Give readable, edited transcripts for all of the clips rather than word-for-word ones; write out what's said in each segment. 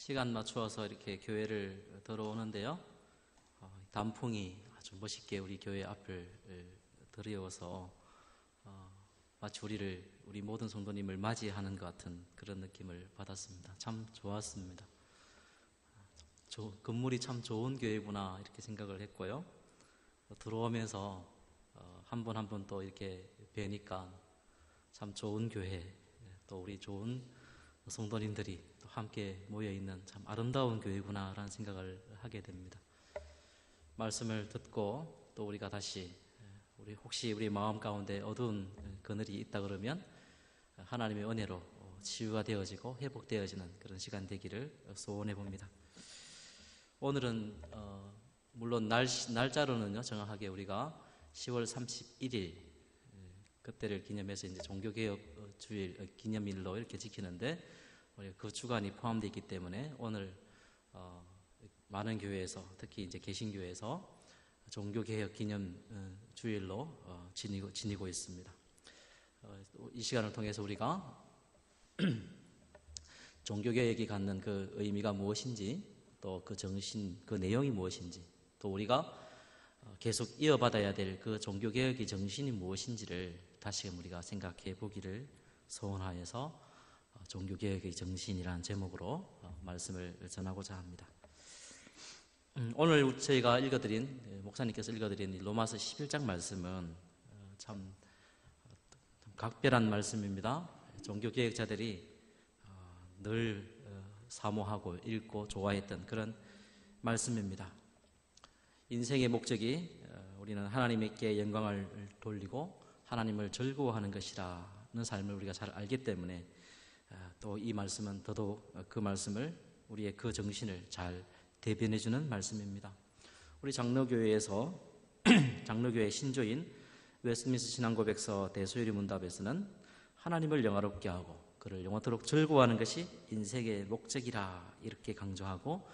시간 맞추어서 이렇게 교회를 들어오는데요. 단풍이 아주 멋있게 우리 교회 앞을 들이워서 마치 우리 모든 성도님을 맞이하는 것 같은 그런 느낌을 받았습니다. 참 좋았습니다. 건물이 참 좋은 교회구나 이렇게 생각을 했고요. 들어오면서 한 분 한 분 또 이렇게 뵈니까 참 좋은 교회, 또 우리 좋은 성도님들이 또 함께 모여있는 참 아름다운 교회구나라는 생각을 하게 됩니다. 말씀을 듣고 또 우리가 다시 혹시 우리 마음 가운데 어두운 그늘이 있다 그러면 하나님의 은혜로 치유가 되어지고 회복되어지는 그런 시간 되기를 소원해 봅니다. 오늘은 물론 날짜로는요 정확하게 우리가 10월 31일 그때를 기념해서 이제 종교개혁 주일 기념일로 이렇게 지키는데 그 주간이 포함되어 있기 때문에 오늘 많은 교회에서 특히 이제 개신교에서 종교개혁 기념 주일로 지니고 있습니다. 이 시간을 통해서 우리가 종교개혁이 갖는 그 의미가 무엇인지, 또 그 정신, 그 내용이 무엇인지, 또 우리가 계속 이어받아야 될 그 종교개혁의 정신이 무엇인지를 다시금 우리가 생각해 보기를 소원하여서 종교개혁의 정신이라는 제목으로 말씀을 전하고자 합니다. 오늘 저희가 목사님께서 읽어드린 로마서 11장 말씀은 참 각별한 말씀입니다. 종교개혁자들이 늘 사모하고 읽고 좋아했던 그런 말씀입니다. 인생의 목적이 우리는 하나님께 영광을 돌리고 하나님을 즐거워하는 것이라는 삶을 우리가 잘 알기 때문에 또 이 말씀은 더더욱 그 말씀을 우리의 그 정신을 잘 대변해주는 말씀입니다. 우리 장로교회에서 장로교회 신조인 웨스트민스터 신앙고백서 대소요리 문답에서는 하나님을 영화롭게 하고 그를 영원토록 즐거워하는 것이 인생의 목적이라 이렇게 강조하고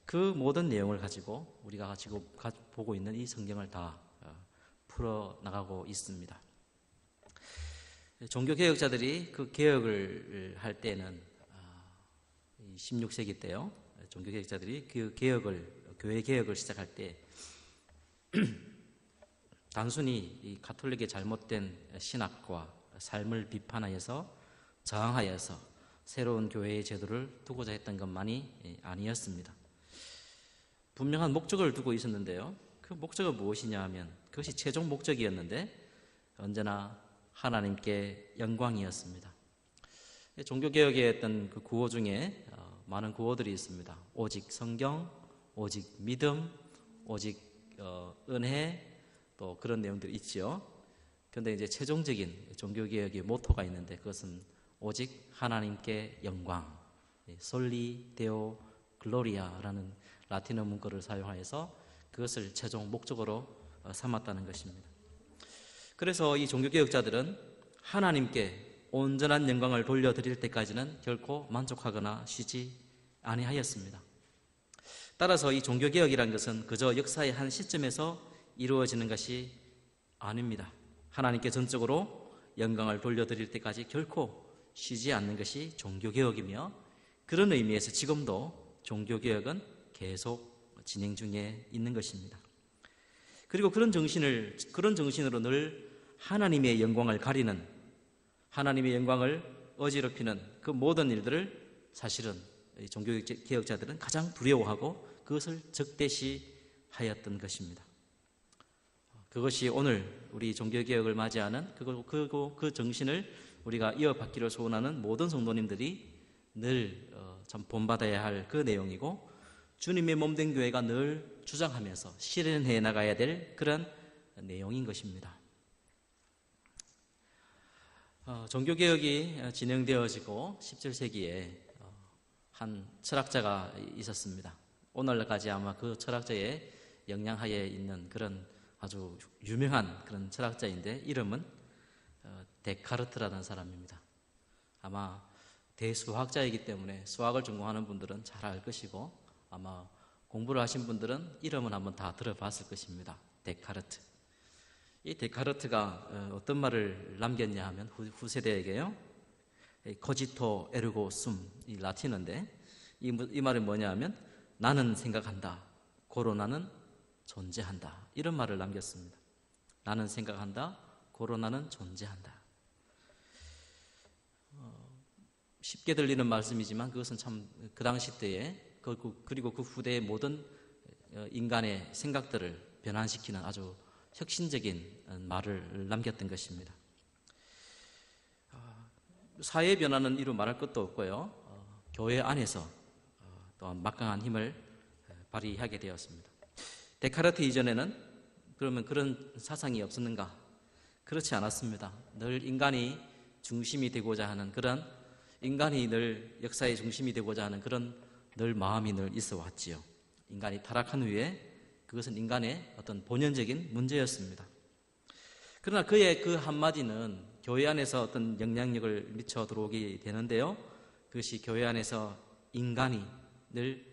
그 모든 내용을 가지고 우리가 지금 보고 있는 이 성경을 다 풀어나가고 있습니다. 종교개혁자들이 그 개혁을 할 때는 16세기 때요. 종교개혁자들이 그 교회 개혁을 시작할 때 단순히 이 가톨릭의 잘못된 신학과 삶을 비판하여서 저항하여서 새로운 교회의 제도를 두고자 했던 것만이 아니었습니다. 분명한 목적을 두고 있었는데요. 그 목적은 무엇이냐 하면 그것이 최종 목적이었는데 언제나 하나님께 영광이었습니다. 종교개혁의 어떤 그 구호 중에 많은 구호들이 있습니다. 오직 성경, 오직 믿음, 오직 은혜, 또 그런 내용들이 있죠. 그런데 이제 최종적인 종교개혁의 모토가 있는데 그것은 오직 하나님께 영광, 솔리 데오 글로리아라는 라틴어 문구를 사용하여서 그것을 최종 목적으로 삼았다는 것입니다. 그래서 이 종교개혁자들은 하나님께 온전한 영광을 돌려드릴 때까지는 결코 만족하거나 쉬지 아니하였습니다. 따라서 이 종교개혁이라는 것은 그저 역사의 한 시점에서 이루어지는 것이 아닙니다. 하나님께 전적으로 영광을 돌려드릴 때까지 결코 쉬지 않는 것이 종교개혁이며 그런 의미에서 지금도 종교개혁은 계속 진행 중에 있는 것입니다. 그리고 그런 정신으로 늘 하나님의 영광을 가리는, 하나님의 영광을 어지럽히는 그 모든 일들을 사실은 종교개혁자들은 가장 두려워하고 그것을 적대시하였던 것입니다. 그것이 오늘 우리 종교개혁을 맞이하는 그 정신을 우리가 이어받기를 소원하는 모든 성도님들이 늘 참 본받아야 할 그 내용이고 주님의 몸된 교회가 늘 주장하면서 실현해 나가야 될 그런 내용인 것입니다. 종교개혁이 진행되어지고 17세기에 한 철학자가 있었습니다. 오늘까지 아마 그 철학자의 영향하에 있는 그런 아주 유명한 그런 철학자인데 이름은 데카르트라는 사람입니다. 아마 대수학자이기 때문에 수학을 전공하는 분들은 잘 알 것이고 아마 공부를 하신 분들은 이름은 한번 다 들어봤을 것입니다. 데카르트. 이 데카르트가 어떤 말을 남겼냐 하면 후세대에게요. 코지토 에르고 숨, 이 라틴어인데 이 말이 뭐냐 하면 나는 생각한다, 고로 나는 존재한다, 이런 말을 남겼습니다. 나는 생각한다, 고로 나는 존재한다. 쉽게 들리는 말씀이지만 그것은 참 그 당시 때에 그리고 그 후대의 모든 인간의 생각들을 변환시키는 아주 혁신적인 말을 남겼던 것입니다. 사회의 변화는 이루 말할 것도 없고요. 교회 안에서 또한 막강한 힘을 발휘하게 되었습니다. 데카르트 이전에는 그러면 그런 사상이 없었는가? 그렇지 않았습니다. 늘 인간이 중심이 되고자 하는 그런, 인간이 늘 역사의 중심이 되고자 하는 그런 늘 마음이 늘 있어 왔지요. 인간이 타락한 후에 그것은 인간의 어떤 본연적인 문제였습니다. 그러나 그의 그 한마디는 교회 안에서 어떤 영향력을 미쳐 들어오게 되는데요. 그것이 교회 안에서 인간이 늘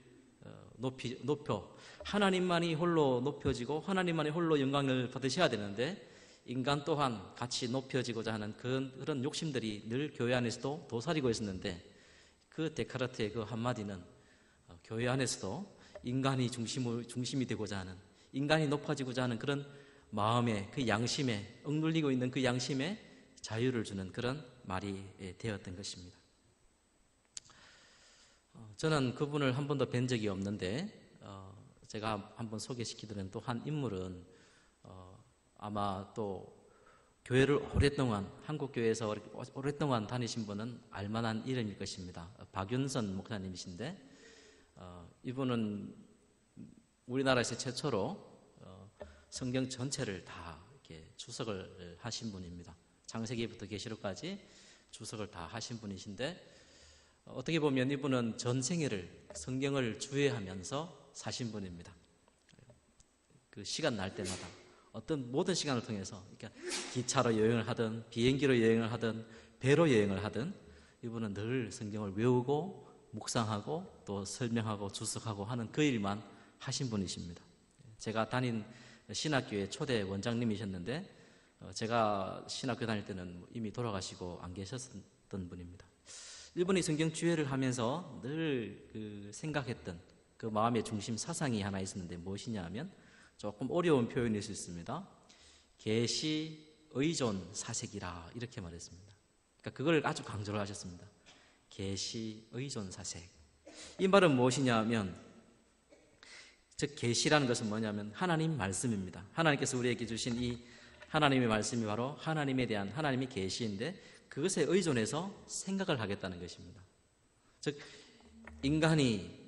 높여 하나님만이 홀로 높여지고 하나님만이 홀로 영광을 받으셔야 되는데 인간 또한 같이 높여지고자 하는 그런 욕심들이 늘 교회 안에서도 도사리고 있었는데 그 데카르트의 그 한마디는 교회 안에서도 인간이 중심이 되고자 하는, 인간이 높아지고자 하는 그런 마음의 그 양심에, 억눌리고 있는 그 양심에 자유를 주는 그런 말이 되었던 것입니다. 저는 그분을 한 번도 뵌 적이 없는데 제가 한번 소개시키드는 또 한 인물은 아마 또 교회를 오랫동안, 한국교회에서 오랫동안 다니신 분은 알만한 이름일 것입니다. 박윤선 목사님이신데 이분은 우리나라에서 최초로 성경 전체를 다 이렇게 주석을 하신 분입니다. 창세기부터 계시록까지 주석을 다 하신 분이신데 어떻게 보면 이분은 전생애를 성경을 주의하면서 사신 분입니다. 그 시간 날 때마다 어떤 모든 시간을 통해서, 그러니까 기차로 여행을 하든 비행기로 여행을 하든 배로 여행을 하든 이분은 늘 성경을 외우고 묵상하고 또 설명하고 주석하고 하는 그 일만 하신 분이십니다. 제가 다닌 신학교의 초대 원장님이셨는데 제가 신학교 다닐 때는 이미 돌아가시고 안 계셨던 분입니다. 이분이 성경 주회를 하면서 늘 그 생각했던 그 마음의 중심 사상이 하나 있었는데 무엇이냐 하면 조금 어려운 표현일 수 있습니다. 계시 의존 사색이라 이렇게 말했습니다. 그러니까 그걸 아주 강조를 하셨습니다. 계시 의존 사색. 이 말은 무엇이냐 하면 즉 계시라는 것은 뭐냐면 하나님 말씀입니다. 하나님께서 우리에게 주신 이 하나님의 말씀이 바로 하나님에 대한 하나님의 계시인데 그것에 의존해서 생각을 하겠다는 것입니다. 즉 인간이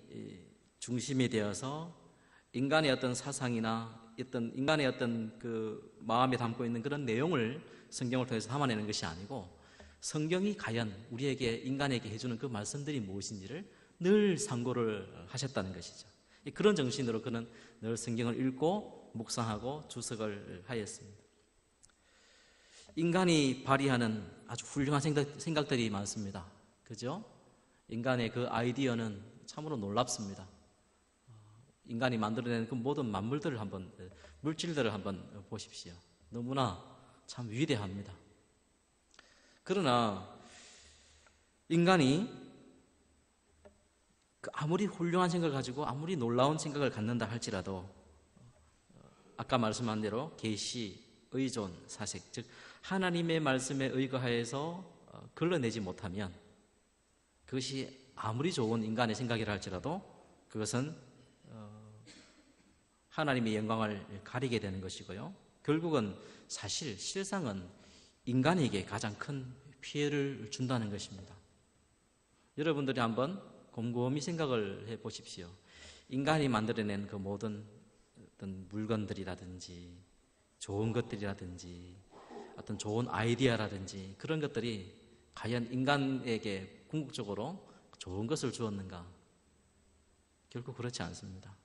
중심이 되어서 인간의 어떤 사상이나 어떤 인간의 어떤 그 마음에 담고 있는 그런 내용을 성경을 통해서 담아내는 것이 아니고 성경이 과연 우리에게 인간에게 해주는 그 말씀들이 무엇인지를 늘 상고를 하셨다는 것이죠. 그런 정신으로 그는 늘 성경을 읽고 묵상하고 주석을 하였습니다. 인간이 발휘하는 아주 훌륭한 생각들이 많습니다. 그죠? 인간의 그 아이디어는 참으로 놀랍습니다. 인간이 만들어낸 그 모든 만물들을 한번, 물질들을 한번 보십시오. 너무나 참 위대합니다. 그러나 인간이 아무리 훌륭한 생각을 가지고 아무리 놀라운 생각을 갖는다 할지라도 아까 말씀한 대로 계시, 의존, 사색, 즉 하나님의 말씀에 의거하여서 걸러내지 못하면 그것이 아무리 좋은 인간의 생각이라 할지라도 그것은 하나님의 영광을 가리게 되는 것이고요. 결국은 실상은 인간에게 가장 큰 피해를 준다는 것입니다. 여러분들이 한번 곰곰이 생각을 해 보십시오. 인간이 만들어낸 그 모든 어떤 물건들이라든지 좋은 것들이라든지 어떤 좋은 아이디어라든지 그런 것들이 과연 인간에게 궁극적으로 좋은 것을 주었는가? 결국 그렇지 않습니다.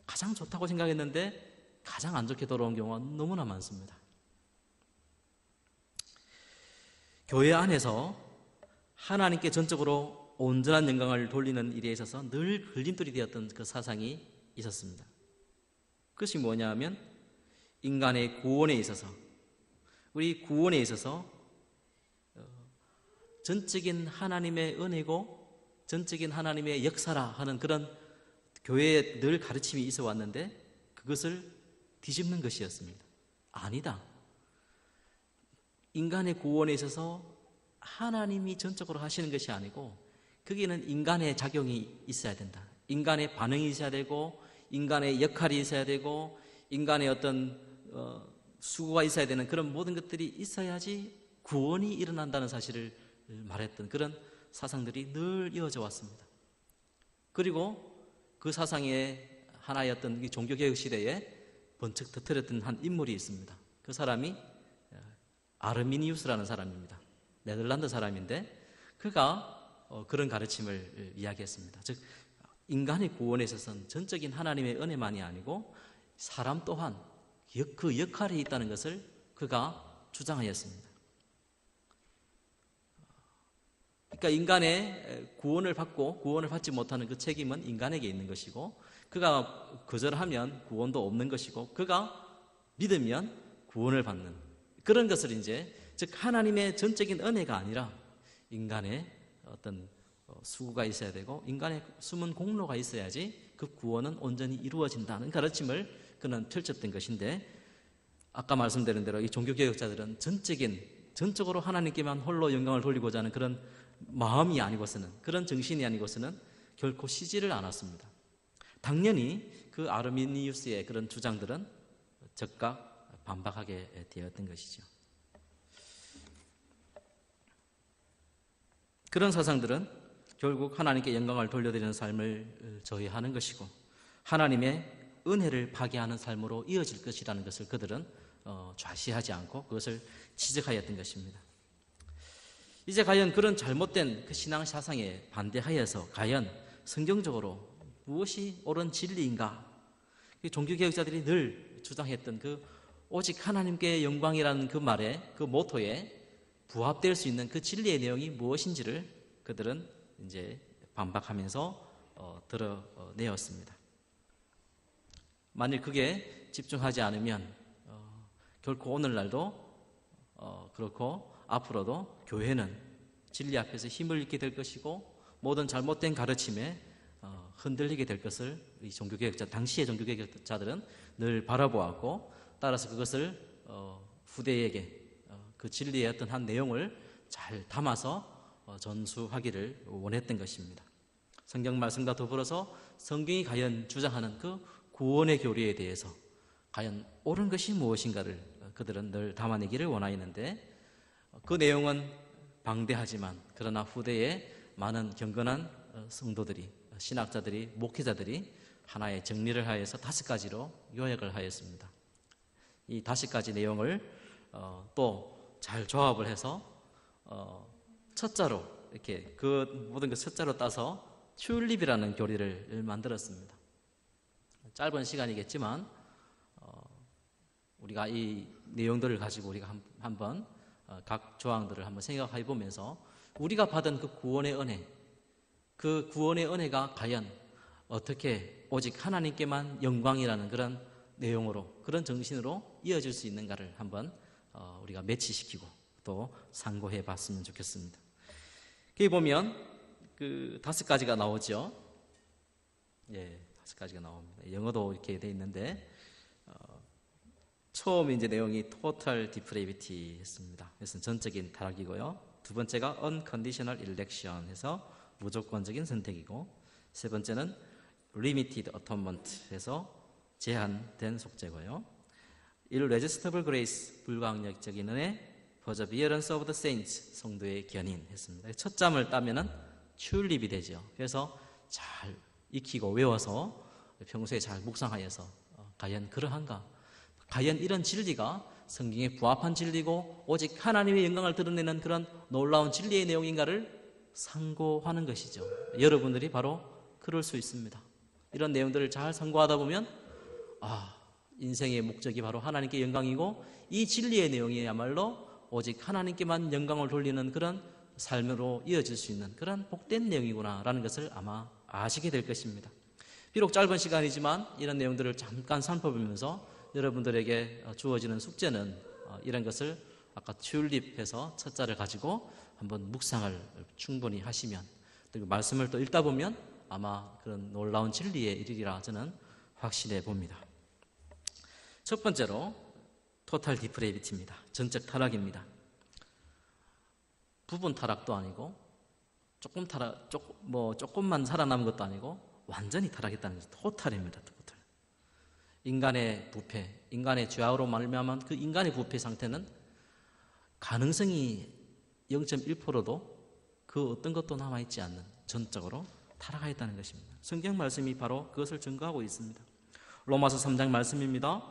가장 좋다고 생각했는데 가장 안 좋게 돌아온 경우가 너무나 많습니다. 교회 안에서 하나님께 전적으로 온전한 영광을 돌리는 일에 있어서 늘 걸림돌이 되었던 그 사상이 있었습니다. 그것이 뭐냐 하면 인간의 구원에 있어서 우리 구원에 있어서 전적인 하나님의 은혜고 전적인 하나님의 역사라 하는 그런 교회에 늘 가르침이 있어 왔는데 그것을 뒤집는 것이었습니다. 아니다. 인간의 구원에 있어서 하나님이 전적으로 하시는 것이 아니고 거기에는 인간의 작용이 있어야 된다. 인간의 반응이 있어야 되고 인간의 역할이 있어야 되고 인간의 어떤 수고가 있어야 되는 그런 모든 것들이 있어야지 구원이 일어난다는 사실을 말했던 그런 사상들이 늘 이어져 왔습니다. 그리고 그 사상의 하나의 어떤 종교개혁 시대에 번쩍 터뜨렸던 한 인물이 있습니다. 그 사람이 아르미니우스라는 사람입니다. 네덜란드 사람인데 그가 그런 가르침을 이야기했습니다. 즉 인간의 구원에 있어서는 전적인 하나님의 은혜만이 아니고 사람 또한 그 역할이 있다는 것을 그가 주장하였습니다. 그러니까 인간의 구원을 받고 구원을 받지 못하는 그 책임은 인간에게 있는 것이고 그가 거절하면 구원도 없는 것이고 그가 믿으면 구원을 받는 그런 것을 이제 즉 하나님의 전적인 은혜가 아니라 인간의 어떤 수고가 있어야 되고 인간의 숨은 공로가 있어야지 그 구원은 온전히 이루어진다는 가르침을 그는 펼쳤던 것인데 아까 말씀드린 대로 이 종교개혁자들은 전적으로 하나님께만 홀로 영광을 돌리고자 하는 그런 마음이 아니고서는 그런 정신이 아니고서는 결코 쉬지를 않았습니다. 당연히 그 아르미니우스의 그런 주장들은 즉각 반박하게 되었던 것이죠. 그런 사상들은 결국 하나님께 영광을 돌려드리는 삶을 저해하는 것이고 하나님의 은혜를 파괴하는 삶으로 이어질 것이라는 것을 그들은 좌시하지 않고 그것을 지적하였던 것입니다. 이제 과연 그런 잘못된 그 신앙 사상에 반대하여서 과연 성경적으로 무엇이 옳은 진리인가? 종교개혁자들이 늘 주장했던 그 오직 하나님께 영광이라는 그 말에 그 모토에 부합될 수 있는 그 진리의 내용이 무엇인지를 그들은 이제 반박하면서 드러내었습니다. 만일 그게 집중하지 않으면 결코 오늘날도 그렇고 앞으로도 교회는 진리 앞에서 힘을 잃게 될 것이고 모든 잘못된 가르침에 흔들리게 될 것을 이 당시의 종교개혁자들은 늘 바라보았고 따라서 그것을 후대에게 그 진리의 어떤 한 내용을 잘 담아서 전수하기를 원했던 것입니다. 성경 말씀과 더불어서 성경이 과연 주장하는 그 구원의 교리에 대해서 과연 옳은 것이 무엇인가를 그들은 늘 담아내기를 원하였는데 그 내용은 방대하지만 그러나 후대에 많은 경건한 성도들이 신학자들이 목회자들이 하나의 정리를 하여서 5가지로 요약을 하였습니다. 이 5가지 내용을 또 잘 조합을 해서 첫자로 이렇게 그 모든 것 첫자로 따서 튤립이라는 교리를 만들었습니다. 짧은 시간이겠지만 우리가 이 내용들을 가지고 우리가 한번 각 조항들을 한번 생각해 보면서 우리가 받은 그 구원의 은혜, 그 구원의 은혜가 과연 어떻게 오직 하나님께만 영광이라는 그런 내용으로 그런 정신으로 이어질 수 있는가를 한번 우리가 매치시키고 또 상고해 봤으면 좋겠습니다. 여기 보면 그 5가지가 나오죠. 예, 5가지가 나옵니다. 영어도 이렇게 돼 있는데 처음 이제 내용이 total depravity 했습니다. 그래서 전적인 타락이고요. 두 번째가 unconditional election 해서 무조건적인 선택이고 세 번째는 limited atonement 해서 제한된 속죄고요. irresistible grace 불가항력적인 은혜 perseverance of the saints 성도의 견인 했습니다. 첫 잠을 따면은 튤립이 되죠. 그래서 잘 익히고 외워서 평소에 잘 묵상하여서 과연 그러한가? 과연 이런 진리가 성경에 부합한 진리고 오직 하나님의 영광을 드러내는 그런 놀라운 진리의 내용인가를 상고하는 것이죠. 여러분들이 바로 그럴 수 있습니다. 이런 내용들을 잘 상고하다 보면 인생의 목적이 바로 하나님께 영광이고 이 진리의 내용이야말로 오직 하나님께만 영광을 돌리는 그런 삶으로 이어질 수 있는 그런 복된 내용이구나라는 것을 아마 아시게 될 것입니다. 비록 짧은 시간이지만 이런 내용들을 잠깐 살펴보면서 여러분들에게 주어지는 숙제는 이런 것을 아까 튤립해서 첫자를 가지고 한번 묵상을 충분히 하시면 그리고 말씀을 또 읽다 보면 아마 그런 놀라운 진리에 이르리라 저는 확신해 봅니다. 첫 번째로 토탈 디프레이비티입니다. 전적 타락입니다. 부분 타락도 아니고 조금만 살아남은 것도 아니고 완전히 타락했다는 것은 토탈입니다. 토탈. 인간의 부패, 인간의 죄악으로 말미암은 그 인간의 부패 상태는 가능성이 0.1%도 그 어떤 것도 남아있지 않는 전적으로 타락하였다는 것입니다. 성경 말씀이 바로 그것을 증거하고 있습니다. 로마서 3장 말씀입니다.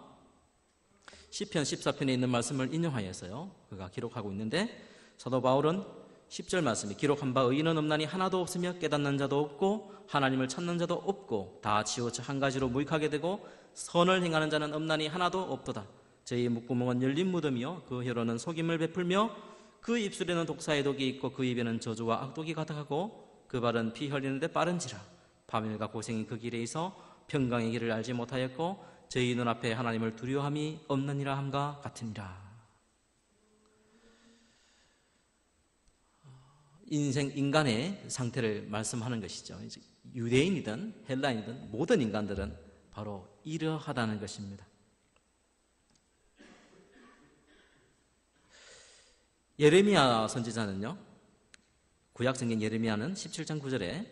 시편 14편에 있는 말씀을 인용하여서요 그가 기록하고 있는데, 사도 바울은 10절 말씀이 기록한 바 의인은 없나니 하나도 없으며 깨닫는 자도 없고 하나님을 찾는 자도 없고 다 치우쳐 한 가지로 무익하게 되고 선을 행하는 자는 없나니 하나도 없도다. 저희 목구멍은 열린 무덤이요 그 혀로는 속임을 베풀며 그 입술에는 독사의 독이 있고 그 입에는 저주와 악독이 가득하고 그 발은 피 흘리는데 빠른지라. 파멸과 고생이 그 길에 있어 평강의 길을 알지 못하였고 저희 눈앞에 하나님을 두려움이 없느니라 함과 같으니라. 인간의 상태를 말씀하는 것이죠. 유대인이든 헬라인이든 모든 인간들은 바로 이러하다는 것입니다. 예레미야 선지자는요, 구약성경 예레미야는 17장 9절에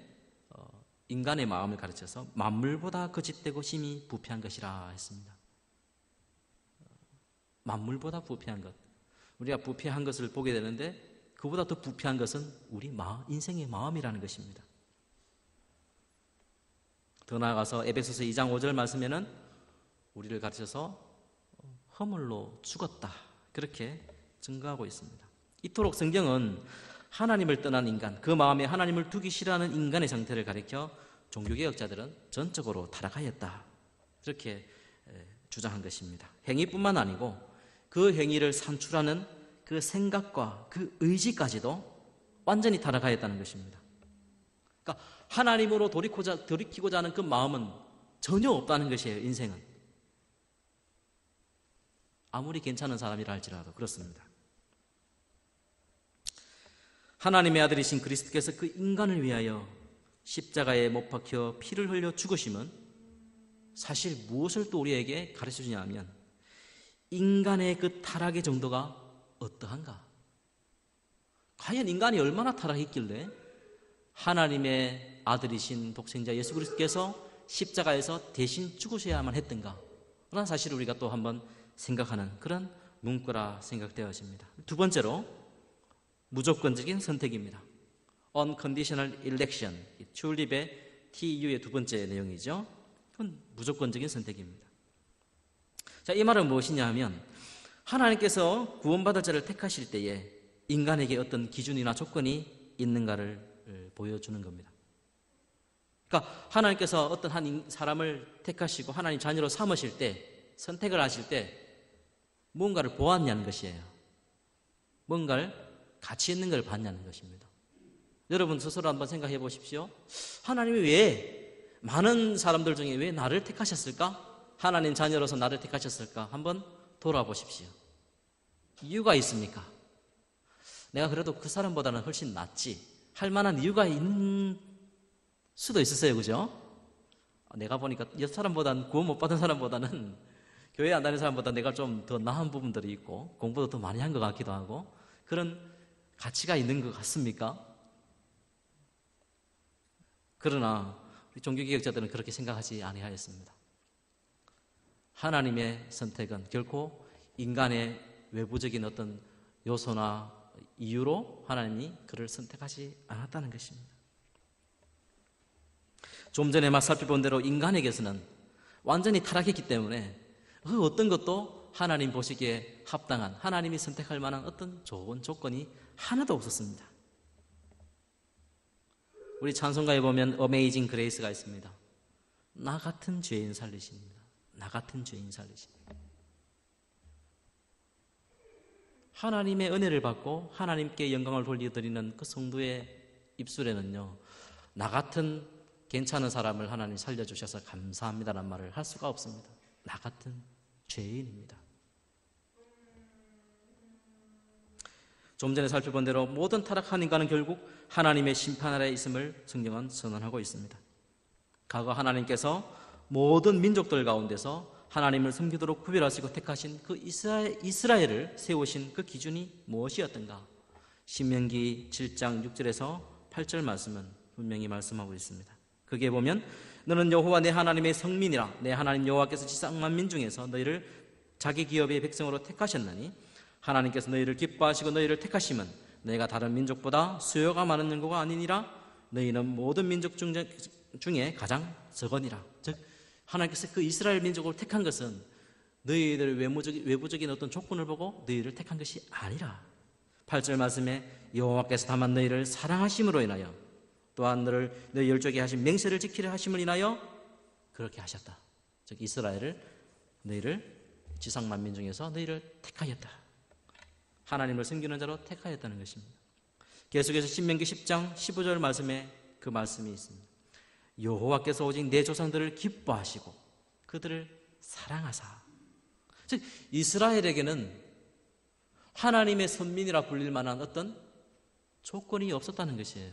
인간의 마음을 가르쳐서 만물보다 거짓되고 심히 부패한 것이라 했습니다. 만물보다 부패한 것, 우리가 부패한 것을 보게 되는데 그보다 더 부패한 것은 우리 인생의 마음이라는 것입니다. 더 나아가서 에베소서 2장 5절 말씀에는 우리를 가르쳐서 허물로 죽었다 그렇게 증거하고 있습니다. 이토록 성경은 하나님을 떠난 인간, 그 마음에 하나님을 두기 싫어하는 인간의 상태를 가리켜 종교개혁자들은 전적으로 타락하였다 그렇게 주장한 것입니다. 행위뿐만 아니고 그 행위를 산출하는 그 생각과 그 의지까지도 완전히 타락하였다는 것입니다. 그러니까 하나님으로 돌이키고자 하는 그 마음은 전혀 없다는 것이에요. 인생은 아무리 괜찮은 사람이라 할지라도 그렇습니다. 하나님의 아들이신 그리스도께서 그 인간을 위하여 십자가에 못 박혀 피를 흘려 죽으심은 사실 무엇을 또 우리에게 가르쳐주냐 하면 인간의 그 타락의 정도가 어떠한가? 과연 인간이 얼마나 타락했길래 하나님의 아들이신 독생자 예수 그리스도께서 십자가에서 대신 죽으셔야만 했던가? 라는 사실을 우리가 또 한번 생각하는 그런 문구라 생각되어집니다. 두 번째로 무조건적인 선택입니다. Unconditional Election, 튤립의 TU의 두 번째 내용이죠. 그건 무조건적인 선택입니다. 자, 이 말은 무엇이냐 하면 하나님께서 구원받을 자를 택하실 때에 인간에게 어떤 기준이나 조건이 있는가를 보여주는 겁니다. 그러니까 하나님께서 어떤 한 사람을 택하시고 하나님 자녀로 삼으실 때, 선택을 하실 때 무언가를 보았냐는 것이에요. 뭔가를 가치 있는 걸 봤냐는 것입니다. 여러분 스스로 한번 생각해 보십시오. 하나님이 왜 많은 사람들 중에 왜 나를 택하셨을까? 하나님 자녀로서 나를 택하셨을까? 한번 돌아보십시오. 이유가 있습니까? 내가 그래도 그 사람보다는 훨씬 낫지 할 만한 이유가 있는 수도 있었어요. 그죠? 내가 보니까 이 사람보다는 구원 못 받은 사람보다는 교회 안 다니는 사람보다 내가 좀 더 나은 부분들이 있고 공부도 더 많이 한 것 같기도 하고 그런 가치가 있는 것 같습니까? 그러나 우리 종교개혁자들은 그렇게 생각하지 아니하였습니다. 하나님의 선택은 결코 인간의 외부적인 어떤 요소나 이유로 하나님이 그를 선택하지 않았다는 것입니다. 좀 전에 살펴본 대로 인간에게서는 완전히 타락했기 때문에 그 어떤 것도 하나님 보시기에 합당한, 하나님이 선택할 만한 어떤 좋은 조건이 하나도 없었습니다. 우리 찬송가에 보면 어메이징 그레이스가 있습니다. 나 같은 죄인 살리십니다. 나 같은 죄인 살리십니다. 하나님의 은혜를 받고 하나님께 영광을 돌려드리는 그 성도의 입술에는요, 나 같은 괜찮은 사람을 하나님 살려주셔서 감사합니다라는 말을 할 수가 없습니다. 나 같은 죄인입니다. 좀 전에 살펴본 대로 모든 타락한 인간은 결국 하나님의 심판 아래에 있음을 성경은 선언하고 있습니다. 과거 하나님께서 모든 민족들 가운데서 하나님을 섬기도록 구별하시고 택하신 그 이스라엘을 세우신 그 기준이 무엇이었던가? 신명기 7장 6절에서 8절 말씀은 분명히 말씀하고 있습니다. 거기에 보면 너는 여호와 내 하나님의 성민이라. 내 하나님 여호와께서 지상 만민 중에서 너희를 자기 기업의 백성으로 택하셨나니 하나님께서 너희를 기뻐하시고 너희를 택하심은 너희가 다른 민족보다 수요가 많은 연고가 아니니라. 너희는 모든 민족 중에 가장 적으니라. 즉 하나님께서 그 이스라엘 민족을 택한 것은 너희들 외부적인 어떤 조건을 보고 너희를 택한 것이 아니라 8절 말씀에 여호와께서 다만 너희를 사랑하심으로 인하여 또한 너희 열조에게 하신 맹세를 지키려 하심을 인하여 그렇게 하셨다. 즉 이스라엘을 너희를 지상 만민 중에서 너희를 택하였다. 하나님을 섬기는 자로 택하였다는 것입니다. 계속해서 신명기 10장 15절 말씀에 그 말씀이 있습니다. 여호와께서 오직 내 조상들을 기뻐하시고 그들을 사랑하사. 즉 이스라엘에게는 하나님의 선민이라 불릴 만한 어떤 조건이 없었다는 것이에요.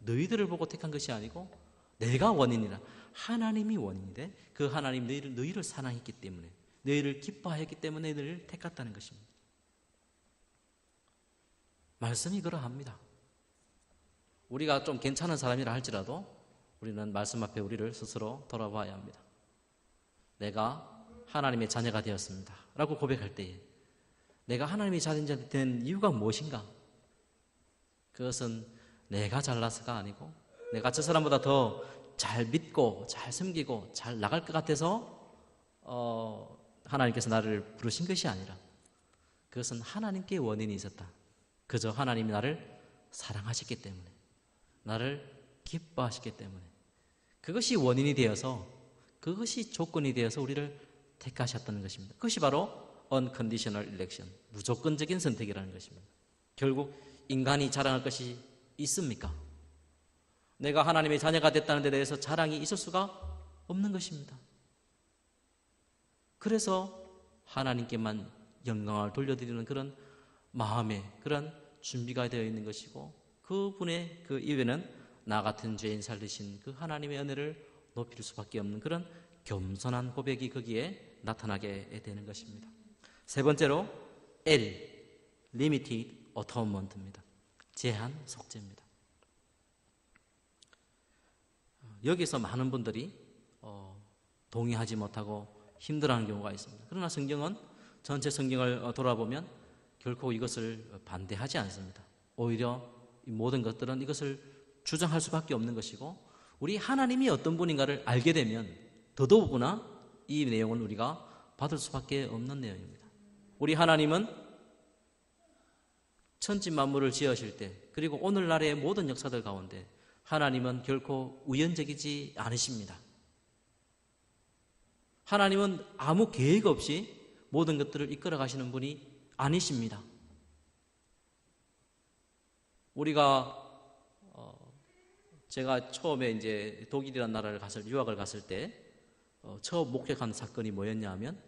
너희들을 보고 택한 것이 아니고 내가 원인이라. 하나님이 원인인데 그 하나님 너희를 사랑했기 때문에 너희를 기뻐하였기 때문에 너희를 택했다는 것입니다. 말씀이 그러합니다. 우리가 좀 괜찮은 사람이라 할지라도 우리는 말씀 앞에 우리를 스스로 돌아봐야 합니다. 내가 하나님의 자녀가 되었습니다 라고 고백할 때에 내가 하나님의 자녀가 된 이유가 무엇인가? 그것은 내가 잘나서가 아니고 내가 저 사람보다 더 잘 믿고 잘 섬기고 잘 나갈 것 같아서 하나님께서 나를 부르신 것이 아니라 그것은 하나님께 원인이 있었다. 그저 하나님이 나를 사랑하셨기 때문에 나를 기뻐하셨기 때문에 그것이 원인이 되어서 그것이 조건이 되어서 우리를 택하셨다는 것입니다. 그것이 바로 unconditional election, 무조건적인 선택이라는 것입니다. 결국 인간이 자랑할 것이 있습니까? 내가 하나님의 자녀가 됐다는 데 대해서 자랑이 있을 수가 없는 것입니다. 그래서 하나님께만 영광을 돌려드리는 그런 마음의 그런 준비가 되어 있는 것이고 그분의 그 이외에는 나 같은 죄인 살리신 그 하나님의 은혜를 높일 수밖에 없는 그런 겸손한 고백이 거기에 나타나게 되는 것입니다. 세 번째로 L, Limited Atonement입니다. 제한 속죄입니다. 여기서 많은 분들이 동의하지 못하고 힘들어하는 경우가 있습니다. 그러나 성경은 전체 성경을 돌아보면 결코 이것을 반대하지 않습니다. 오히려 이 모든 것들은 이것을 주장할 수밖에 없는 것이고 우리 하나님이 어떤 분인가를 알게 되면 더더욱이나 이 내용은 우리가 받을 수밖에 없는 내용입니다. 우리 하나님은 천지 만물을 지으실 때 그리고 오늘날의 모든 역사들 가운데 하나님은 결코 우연적이지 않으십니다. 하나님은 아무 계획 없이 모든 것들을 이끌어 가시는 분이 아니십니다. 제가 처음에 이제 독일이라는 나라를 유학을 갔을 때 처음 목격한 사건이 뭐였냐 하면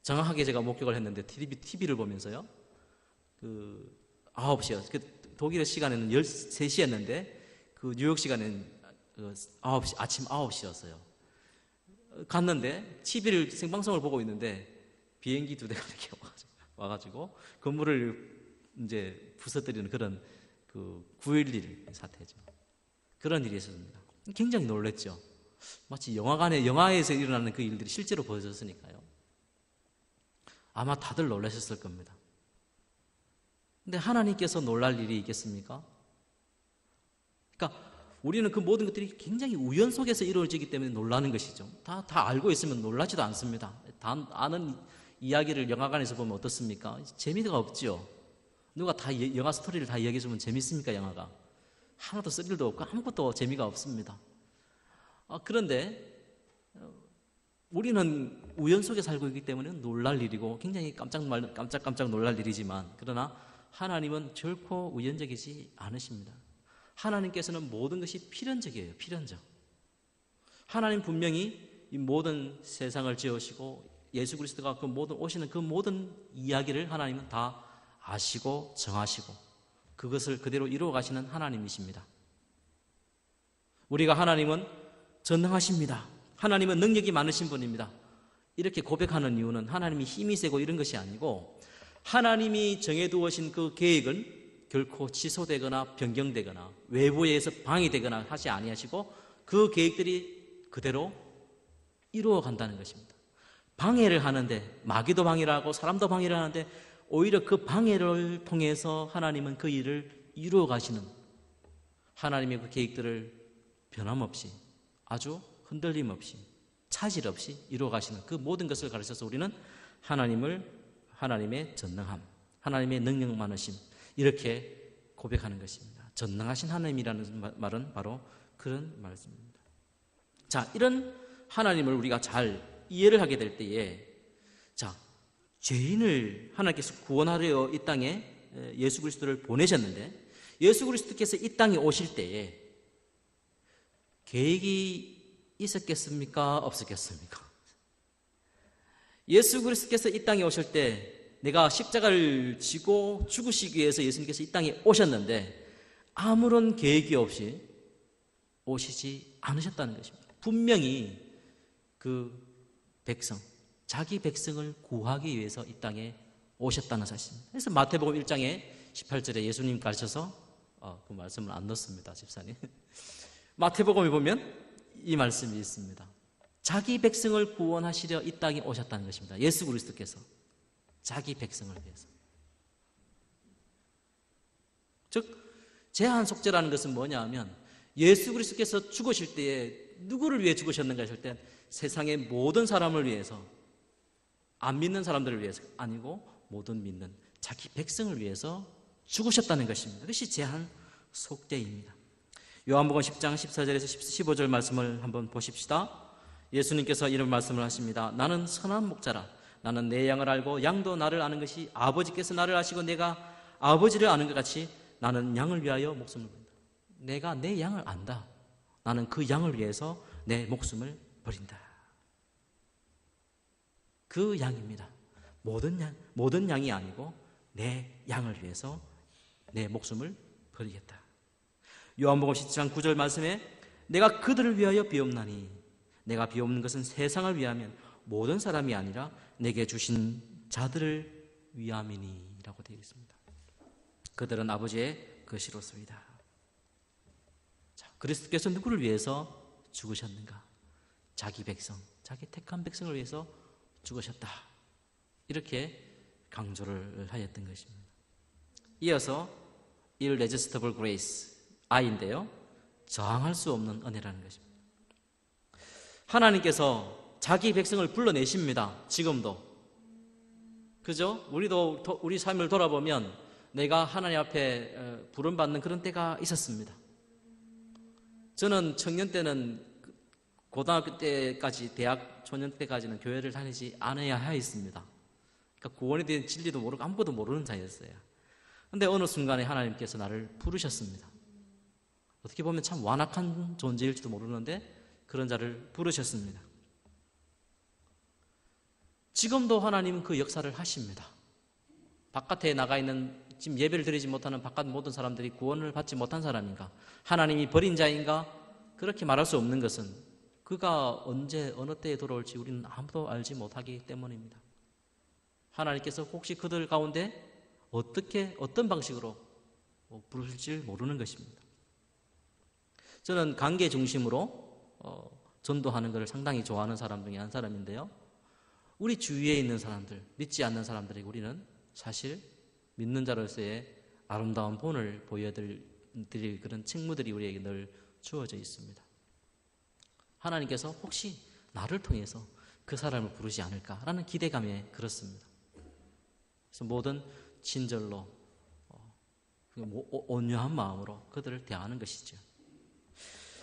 정확하게 제가 목격을 했는데 TV를 보면서요. 9시였어요. 독일의 시간에는 13시였는데 그 뉴욕 시간에는 9시, 아침 9시였어요. 갔는데 TV를 생방송을 보고 있는데 비행기 2대가 이렇게 와가지고 건물을 이제 부서뜨리는 그런 9.11 사태죠. 그런 일이 있었습니다. 굉장히 놀랐죠. 마치 영화에서 일어나는 그 일들이 실제로 벌어졌으니까요. 아마 다들 놀라셨을 겁니다. 근데 하나님께서 놀랄 일이 있겠습니까? 그러니까 우리는 그 모든 것들이 굉장히 우연 속에서 이루어지기 때문에 놀라는 것이죠. 다 알고 있으면 놀라지도 않습니다. 다 아는 이야기를 영화관에서 보면 어떻습니까? 재미가 없죠. 누가 다 영화 스토리를 다 이야기해주면 재밌습니까? 영화가 하나도 스릴도 없고 아무것도 재미가 없습니다. 그런데 우리는 우연 속에 살고 있기 때문에 놀랄 일이고 굉장히 깜짝 놀랄 일이지만 그러나 하나님은 결코 우연적이지 않으십니다. 하나님께서는 모든 것이 필연적이에요. 필연적. 하나님 분명히 이 모든 세상을 지으시고 예수 그리스도가 오시는 그 모든 이야기를 하나님은 다 아시고 정하시고 그것을 그대로 이루어 가시는 하나님이십니다. 우리가 하나님은 전능하십니다. 하나님은 능력이 많으신 분입니다. 이렇게 고백하는 이유는 하나님이 힘이 세고 이런 것이 아니고 하나님이 정해두으신 그 계획은 결코 취소되거나 변경되거나 외부에 의해서 방해되거나 하지 아니하시고 그 계획들이 그대로 이루어 간다는 것입니다. 방해를 하는데 마귀도 방해를 하고 사람도 방해를 하는데 오히려 그 방해를 통해서 하나님은 그 일을 이루어 가시는 하나님의 그 계획들을 변함없이 아주 흔들림 없이 차질 없이 이루어 가시는 그 모든 것을 가르쳐서 우리는 하나님의 전능함, 하나님의 능력 많으심 이렇게 고백하는 것입니다. 전능하신 하나님이라는 말은 바로 그런 말씀입니다. 자, 이런 하나님을 우리가 잘 이해를 하게 될 때에 자, 죄인을 하나님께서 구원하려 이 땅에 예수 그리스도를 보내셨는데 예수 그리스도께서 이 땅에 오실 때에 계획이 있었겠습니까? 없었겠습니까? 예수 그리스도께서 이 땅에 오실 때 내가 십자가를 지고 죽으시기 위해서 예수님께서 이 땅에 오셨는데 아무런 계획이 없이 오시지 않으셨다는 것입니다. 분명히 그 백성, 자기 백성을 구하기 위해서 이 땅에 오셨다는 사실입니다. 그래서 마태복음 1장에 18절에 예수님 가르쳐서 그 말씀을 안 넣습니다, 집사님. 마태복음에 보면 이 말씀이 있습니다. 자기 백성을 구원하시려 이 땅에 오셨다는 것입니다. 예수 그리스도께서 자기 백성을 위해서. 즉 제한 속죄라는 것은 뭐냐 하면 예수 그리스도께서 죽으실 때에 누구를 위해 죽으셨는가 하실 때 세상의 모든 사람을 위해서, 안 믿는 사람들을 위해서 아니고 모든 믿는 자기 백성을 위해서 죽으셨다는 것입니다. 그것이 제한 속죄입니다. 요한복음 10장 14절에서 15절 말씀을 한번 보십시다. 예수님께서 이런 말씀을 하십니다. 나는 선한 목자라. 나는 내 양을 알고 양도 나를 아는 것이 아버지께서 나를 아시고 내가 아버지를 아는 것 같이 나는 양을 위하여 목숨을 버린다. 내가 내 양을 안다. 나는 그 양을 위해서 내 목숨을 버린다. 그 양입니다. 모든 양이 아니고 내 양을 위해서 내 목숨을 버리겠다. 요한복음 10장 9절 말씀에 내가 그들을 위하여 비옵나니 내가 비옵는 것은 세상을 위하면 모든 사람이 아니라 내게 주신 자들을 위함이니 라고 되어 있습니다. 그들은 아버지의 것이로소이다. 자, 그리스도께서 누구를 위해서 죽으셨는가? 자기 백성, 자기 택한 백성을 위해서 죽으셨다. 이렇게 강조를 하였던 것입니다. 이어서 irresistible grace, I인데요. 저항할 수 없는 은혜라는 것입니다. 하나님께서 자기 백성을 불러내십니다. 지금도. 그죠? 우리 삶을 돌아보면 내가 하나님 앞에 부름받는 그런 때가 있었습니다. 저는 청년 때는 고등학교 때까지, 대학 초년 때까지는 교회를 다니지 않아야 하였습니다. 그러니까 구원에 대한 진리도 모르고 아무것도 모르는 자였어요. 그런데 어느 순간에 하나님께서 나를 부르셨습니다. 어떻게 보면 참 완악한 존재일지도 모르는데 그런 자를 부르셨습니다. 지금도 하나님은 그 역사를 하십니다. 바깥에 나가 있는, 지금 예배를 드리지 못하는 바깥 모든 사람들이 구원을 받지 못한 사람인가, 하나님이 버린 자인가, 그렇게 말할 수 없는 것은 그가 언제 어느 때에 돌아올지 우리는 아무도 알지 못하기 때문입니다. 하나님께서 혹시 그들 가운데 어떤 방식으로 부르실지 모르는 것입니다. 저는 관계 중심으로 전도하는 것을 상당히 좋아하는 사람 중에 한 사람인데요. 우리 주위에 있는 사람들, 믿지 않는 사람들에게 우리는 사실 믿는 자로서의 아름다운 본을 보여드릴 그런 책무들이 우리에게 늘 주어져 있습니다. 하나님께서 혹시 나를 통해서 그 사람을 부르지 않을까라는 기대감에 그렇습니다. 그래서 모든 친절로 온유한 마음으로 그들을 대하는 것이죠.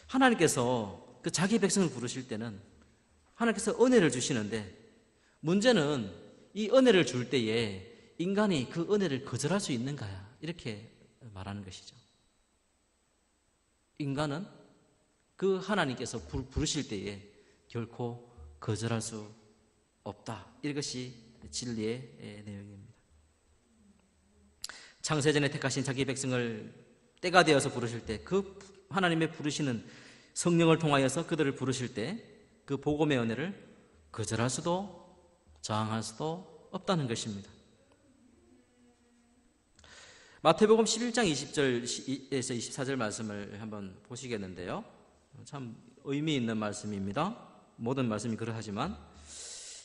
하나님께서 그 자기 백성을 부르실 때는 하나님께서 은혜를 주시는데, 문제는 이 은혜를 줄 때에 인간이 그 은혜를 거절할 수 있는가야, 이렇게 말하는 것이죠. 인간은 그 하나님께서 부르실 때에 결코 거절할 수 없다. 이것이 진리의 내용입니다. 창세전에 택하신 자기 백성을 때가 되어서 부르실 때 그 하나님의 부르시는 성령을 통하여서 그들을 부르실 때 그 복음의 은혜를 거절할 수도 저항할 수도 없다는 것입니다. 마태복음 11장 20절에서 24절 말씀을 한번 보시겠는데요. 참 의미 있는 말씀입니다. 모든 말씀이 그러하지만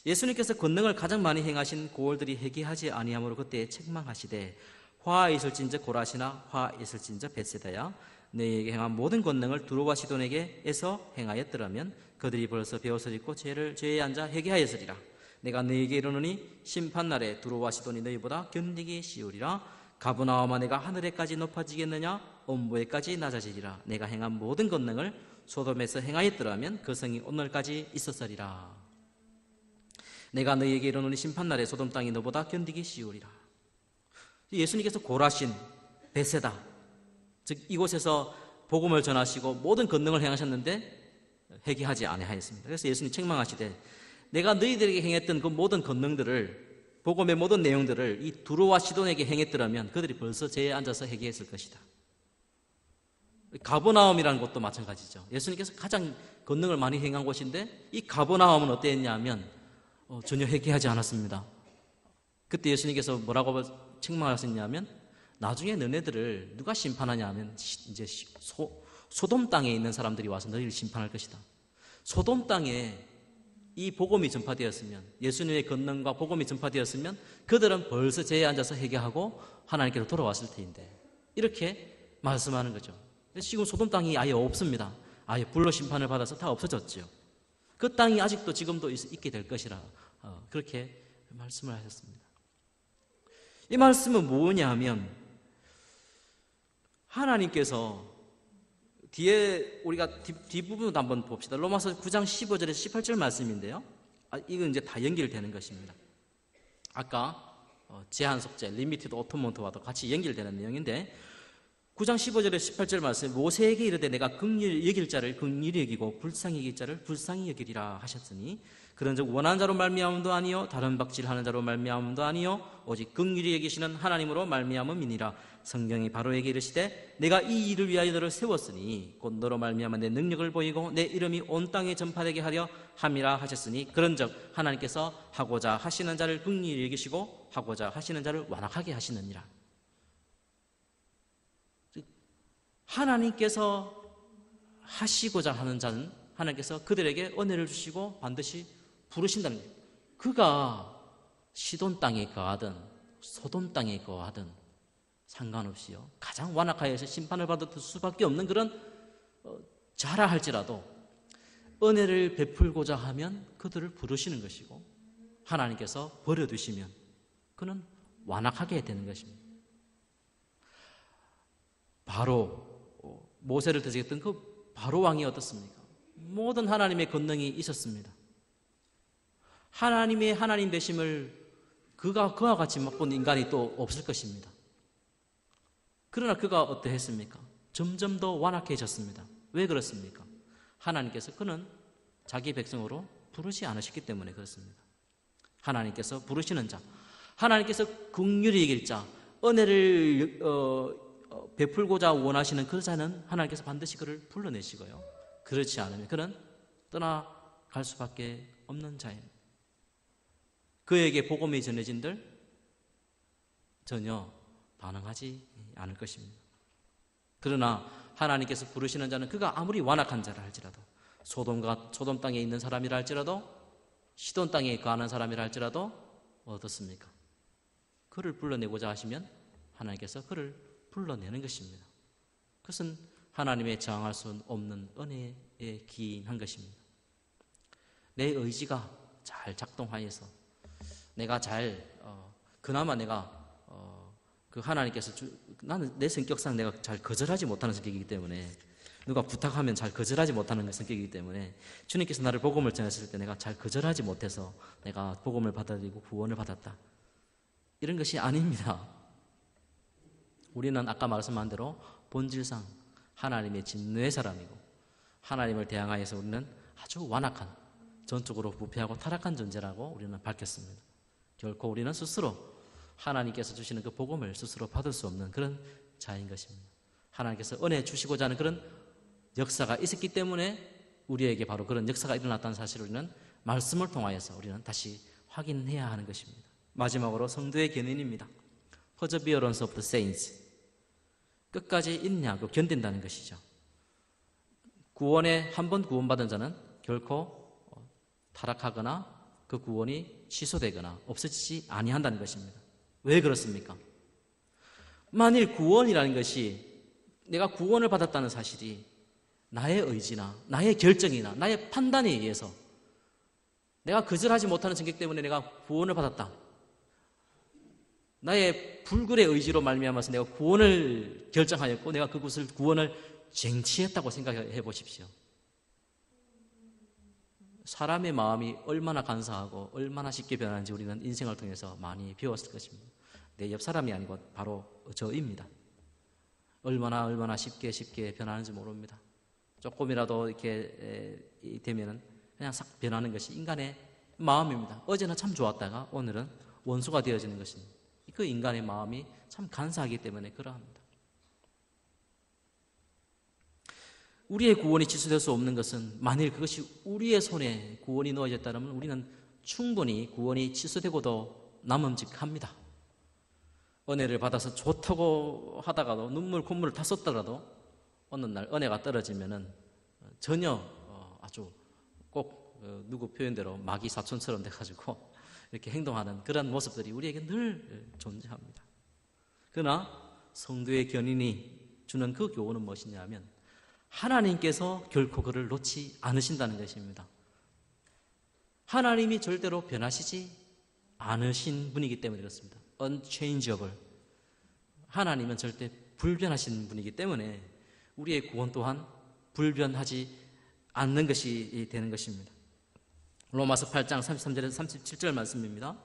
예수님께서 권능을 가장 많이 행하신 고을들이 회개하지 아니함으로 그때 책망하시되 화 있을진저 고라시나 화 있을진저 벳세다야 너희에게 행한 모든 권능을 두로와 시돈에게에서 행하였더라면 그들이 벌써 베옷을 입고 죄에 앉아 회개하였으리라. 내가 너희에게 이르노니 심판날에 두로와 시돈이 너희보다 견디기 쉬우리라. 가브나움아 내가 하늘에까지 높아지겠느냐 온보에까지 낮아지리라. 내가 행한 모든 권능을 소돔에서 행하였더라면 그 성이 오늘까지 있었으리라. 내가 너희에게 이르노니 심판날에 소돔 땅이 너보다 견디기 쉬우리라. 예수님께서 고라신, 벳세다, 즉 이곳에서 복음을 전하시고 모든 권능을 행하셨는데 회개하지 아니하였습니다. 그래서 예수님 책망하시되 내가 너희들에게 행했던 그 모든 권능들을, 복음의 모든 내용들을 이 두로와 시돈에게 행했더라면 그들이 벌써 죄에 앉아서 회개했을 것이다. 가버나움이라는 곳도 마찬가지죠. 예수님께서 가장 권능을 많이 행한 곳인데 이 가버나움은 어땠냐면 전혀 회개하지 않았습니다. 그때 예수님께서 뭐라고 책망하셨냐면 나중에 너네들을 누가 심판하냐 하면 이제 소돔 땅에 있는 사람들이 와서 너희를 심판할 것이다. 소돔 땅에 이 복음이 전파되었으면, 예수님의 권능과 복음이 전파되었으면 그들은 벌써 죄에 앉아서 회개하고 하나님께로 돌아왔을 터인데 이렇게 말씀하는 거죠. 지금 소돔 땅이 아예 없습니다. 아예 불로 심판을 받아서 다 없어졌죠. 그 땅이 아직도 지금도 있게 될 것이라 그렇게 말씀을 하셨습니다. 이 말씀은 뭐냐 하면 하나님께서 뒤에 우리가 뒷부분도 한번 봅시다. 로마서 9장 15절에서 18절 말씀인데요. 이건 이제 다 연결되는 것입니다. 아까 제한 속죄, 리미티드 오토먼트와도 같이 연결되는 내용인데 9장 15절에서 18절 말씀, 모세에게 이르되 내가 긍휼히 여길 자를 긍휼히 여기고 불쌍히 여길 자를 불쌍히 여기리라 하셨으니 그런즉 원하는 자로 말미암음도 아니요 다른 박질하는 자로 말미암음도 아니요 오직 긍휼히 여기시는 하나님으로 말미암음이니라. 성경이 바로에게 이르시되 내가 이 일을 위하여 너를 세웠으니 곧 너로 말미암아 내 능력을 보이고 내 이름이 온 땅에 전파되게 하려 함이라 하셨으니 그런즉 하나님께서 하고자 하시는 자를 긍휼히 여기시고 하고자 하시는 자를 완악하게 하시느니라. 하나님께서 하시고자 하는 자는 하나님께서 그들에게 은혜를 주시고 반드시 부르신다는 거예요. 그가 시돈 땅에 거하든 소돔 땅에 거하든 상관없이요 가장 완악하여서 심판을 받을 수밖에 없는 그런 자라 할지라도 은혜를 베풀고자 하면 그들을 부르시는 것이고 하나님께서 버려두시면 그는 완악하게 되는 것입니다. 바로 모세를 대적했던 그 바로 왕이 어떻습니까? 모든 하나님의 권능이 있었습니다. 하나님의 하나님 되심을 그와 같이 맛본 인간이 또 없을 것입니다. 그러나 그가 어떠했습니까? 점점 더 완악해졌습니다. 왜 그렇습니까? 하나님께서 그는 자기 백성으로 부르지 않으셨기 때문에 그렇습니다. 하나님께서 부르시는 자, 하나님께서 긍휼히 여길 자, 은혜를 베풀고자 원하시는 그 자는 하나님께서 반드시 그를 불러내시고요. 그렇지 않으면 그는 떠나갈 수밖에 없는 자입니다. 그에게 복음이 전해진들 전혀 반응하지 않을 것입니다. 그러나 하나님께서 부르시는 자는 그가 아무리 완악한 자라 할지라도 소돔 땅에 있는 사람이라 할지라도 시돈 땅에 거하는 사람이라 할지라도 어떻습니까? 그를 불러내고자 하시면 하나님께서 그를 불러내는 것입니다. 그것은 하나님의 저항할 수 없는 은혜에 기인한 것입니다. 내 의지가 잘 작동하여서 내가 그나마 내가 그 하나님께서 나는 내 성격상 내가 잘 거절하지 못하는 성격이기 때문에 누가 부탁하면 잘 거절하지 못하는 성격이기 때문에 주님께서 나를 복음을 전했을 때 내가 잘 거절하지 못해서 내가 복음을 받아들이고 구원을 받았다. 이런 것이 아닙니다. 우리는 아까 말씀한 대로 본질상 하나님의 진노의 사람이고 하나님을 대항하여서 우리는 아주 완악한 전적으로 부패하고 타락한 존재라고 우리는 밝혔습니다. 결코 우리는 스스로 하나님께서 주시는 그 복음을 스스로 받을 수 없는 그런 자인 것입니다. 하나님께서 은혜 주시고자 하는 그런 역사가 있었기 때문에 우리에게 바로 그런 역사가 일어났다는 사실을 우리는 말씀을 통하여서 우리는 다시 확인해야 하는 것입니다. 마지막으로 성도의 견인입니다. Perseverance of the saints. 끝까지 인내하고 견딘다는 것이죠. 구원에 한 번 구원받은 자는 결코 타락하거나 그 구원이 취소되거나 없어지지 아니한다는 것입니다. 왜 그렇습니까? 만일 구원이라는 것이 내가 구원을 받았다는 사실이 나의 의지나 나의 결정이나 나의 판단에 의해서 내가 거절하지 못하는 성격 때문에 내가 구원을 받았다. 나의 불굴의 의지로 말미암아서 내가 구원을 결정하였고 내가 그것을 구원을 쟁취했다고 생각해 보십시오. 사람의 마음이 얼마나 간사하고 얼마나 쉽게 변하는지 우리는 인생을 통해서 많이 배웠을 것입니다. 내 옆 사람이 아니고 바로 저입니다. 얼마나 쉽게 변하는지 모릅니다. 조금이라도 이렇게 되면은 그냥 싹 변하는 것이 인간의 마음입니다. 어제는 참 좋았다가 오늘은 원수가 되어지는 것입니다. 그 인간의 마음이 참 간사하기 때문에 그러합니다. 우리의 구원이 취소될 수 없는 것은 만일 그것이 우리의 손에 구원이 놓여졌다면 우리는 충분히 구원이 취소되고도 남음직합니다. 은혜를 받아서 좋다고 하다가도 눈물 콧물을 다 쏟더라도 어느 날 은혜가 떨어지면은 전혀 아주 꼭 누구 표현대로 마귀 사촌처럼 돼가지고 이렇게 행동하는 그런 모습들이 우리에게 늘 존재합니다. 그러나 성도의 견인이 주는 그 교훈은 무엇이냐면 하나님께서 결코 그를 놓지 않으신다는 것입니다. 하나님이 절대로 변하시지 않으신 분이기 때문에 그렇습니다. unchangeable. 하나님은 절대 불변하신 분이기 때문에 우리의 구원 또한 불변하지 않는 것이 되는 것입니다. 로마서 8장 33절에서 37절 말씀입니다.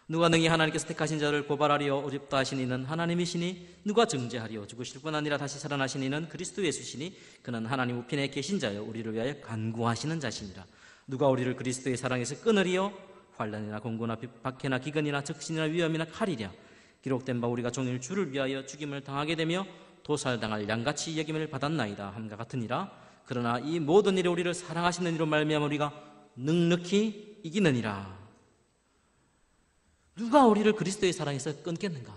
누가 능히 하나님께서 택하신 자를 고발하리요 어렵다 하신 이는 하나님이시니 누가 정죄하리요 죽으실 뿐 아니라 다시 살아나신 이는 그리스도 예수시니 그는 하나님 우편에 계신 자요 우리를 위하여 간구하시는 자시니라. 누가 우리를 그리스도의 사랑에서 끊으리요 환난이나 공고나 박해나 기근이나 적신이나 위험이나 칼이랴. 기록된 바 우리가 종일 주를 위하여 죽임을 당하게 되며 도살당할 양같이 여김을 받았나이다 함과 같으니라. 그러나 이 모든 일에 우리를 사랑하시는 이로 말미암아 우리가 넉넉히 이기느니라. 누가 우리를 그리스도의 사랑에서 끊겠는가?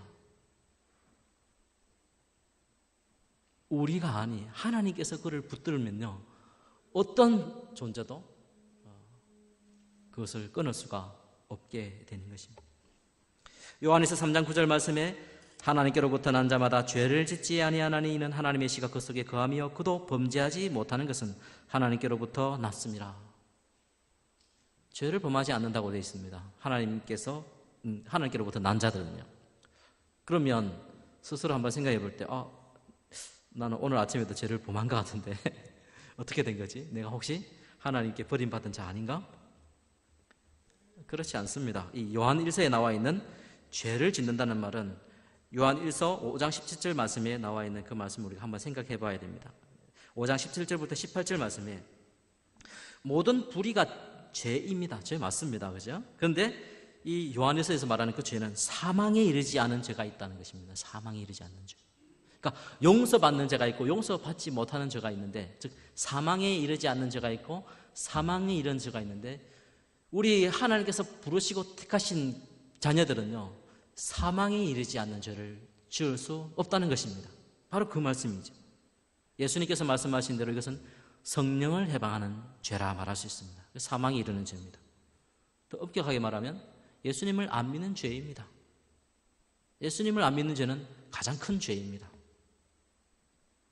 우리가 아니 하나님께서 그를 붙들면요 어떤 존재도 그것을 끊을 수가 없게 되는 것입니다. 요한에서 3장 9절 말씀에 하나님께로부터 난 자마다 죄를 짓지 아니하나니 이는 하나님의 씨가 그 속에 거하며 그도 범죄하지 못하는 것은 하나님께로부터 났습니다. 죄를 범하지 않는다고 되어 있습니다. 하나님께로부터 난 자들은요. 그러면 스스로 한번 생각해 볼 때 나는 오늘 아침에도 죄를 범한 것 같은데 어떻게 된 거지? 내가 혹시 하나님께 버림받은 자 아닌가? 그렇지 않습니다. 이 요한 1서에 나와 있는 죄를 짓는다는 말은 요한 1서 5장 17절 말씀에 나와 있는 그 말씀을 우리가 한번 생각해 봐야 됩니다. 5장 17절부터 18절 말씀에 모든 불의가 죄입니다. 죄 맞습니다. 그죠? 그런데 이 요한일서에서 말하는 그 죄는 사망에 이르지 않은 죄가 있다는 것입니다. 사망에 이르지 않는 죄. 그러니까 용서받는 죄가 있고 용서받지 못하는 죄가 있는데, 즉 사망에 이르지 않는 죄가 있고 사망에 이르는 죄가 있는데, 우리 하나님께서 부르시고 택하신 자녀들은요 사망에 이르지 않는 죄를 지을 수 없다는 것입니다. 바로 그 말씀이죠. 예수님께서 말씀하신 대로 이것은 성령을 해방하는 죄라 말할 수 있습니다. 사망에 이르는 죄입니다. 더 엄격하게 말하면 예수님을 안 믿는 죄입니다. 예수님을 안 믿는 죄는 가장 큰 죄입니다.